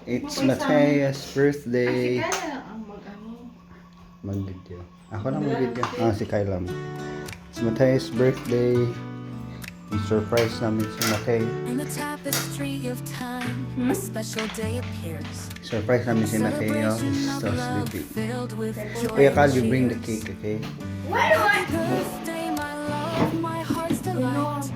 It's Matea's birthday. Kasi kaya ang mag-ano. Mag-video. Ako na mag-video. Si Kyla. It's Matea's birthday. I-surprise namin si Mateo. In the tapestry of time, a special day appears. Surprise namin si Mateo. He's so sleepy. Filled with joy. Kuya Cal, you bring the cake, okay? Birthday, my love, my heart's delight.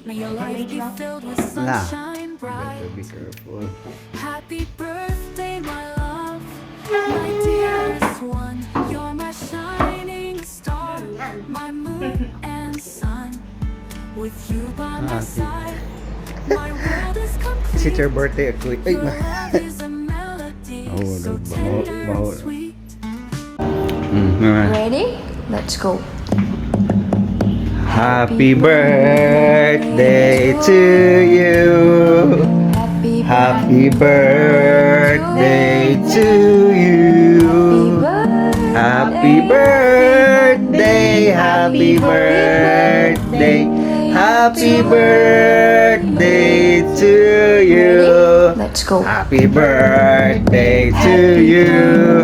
May your life be filled with sunshine bright. Be careful. Happy birthday, my love, my dearest one. You're my shining star, my moon and sun. With you by my side, my world is complete. Is it your birthday? Ay, Your love is a melody, so tender and sweet. Ready? Let's go. Happy birthday to you. Happy birthday to you. Happy birthday, happy birthday, happy birthday to you. Let's go. Happy birthday to you.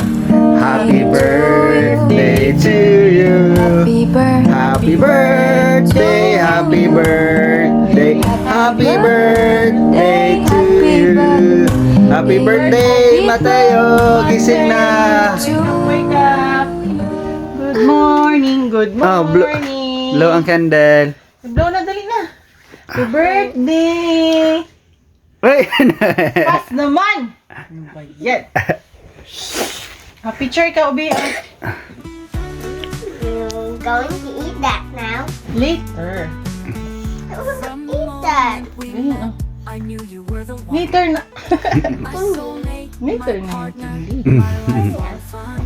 Happy birthday to you. Happy birthday. Happy birthday, happy birthday, happy birthday to you. Happy birthday, Mateo! Gising na! Wake up! Good morning, good Blow morning! ang candle. Blow na, dali na! Happy birthday! Wait! Pass naman! Ano ba yan? Picture ka, Ubi. You're going to eat that now. Later. I want to eat that. Ayun, oh. I knew you were the one. Later na. My soulmate, Later my na. partner, my life on fun.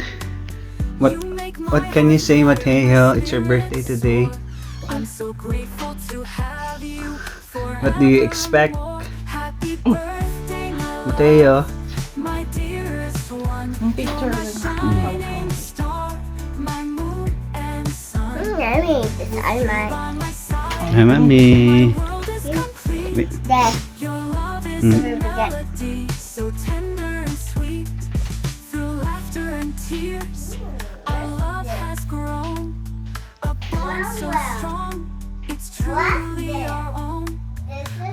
What You make my what can you say, Mateo? It's your birthday today. I'm so grateful to have you forever. What do you expect, Happy birthday, my love, Mateo? my dearest one. Ang picture You're my shining star, my moon and sun. Let me eat this. I might. By my side, Hi, Mami. the world is complete. Dad, Your love is Mm. a melody, so tender and sweet. Through laughter and tears, our love has grown. A bond so strong, it's truly our own.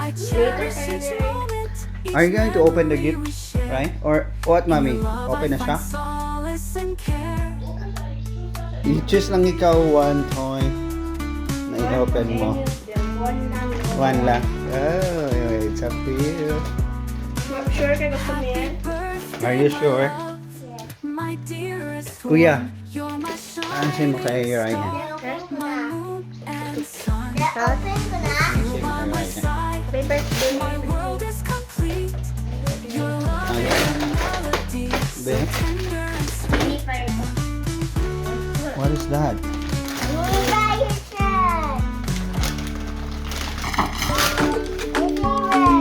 I cherish each moment. Are you going to open the gift, right? Or what, Mami? Open na siya? Solace and care. I-choose lang ikaw one toy na i-open mo. One lang. Oh, it's up to you. sure ka gusto mo yan? Are you sure? My dearest Kuya, one, you're my aansin mo kay Ryan. my moon and sun. Open ko na. By my side, Happy birthday. my world is complete. Your love is a melody, so Be? tender and sweet. What is that?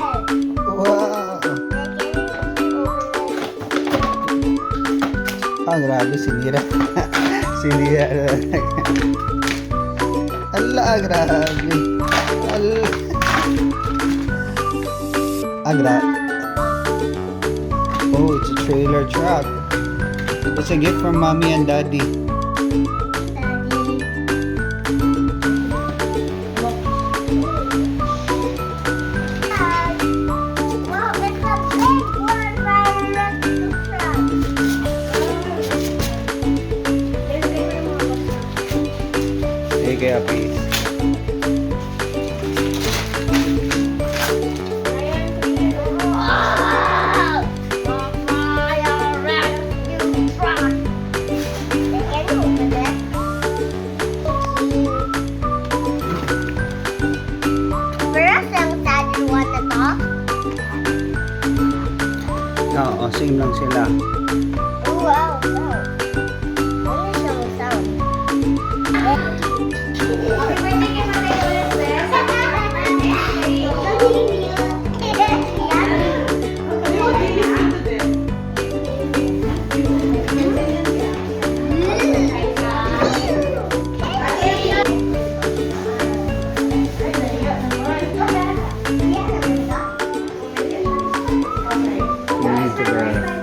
Wow! Grabe, sinira. Sinira na. Ala, grabe. Ala. Grabe. Oh, it's a trailer truck. It's a gift from Mommy and Daddy. Sige, please. Oo, same lang sila. to bed.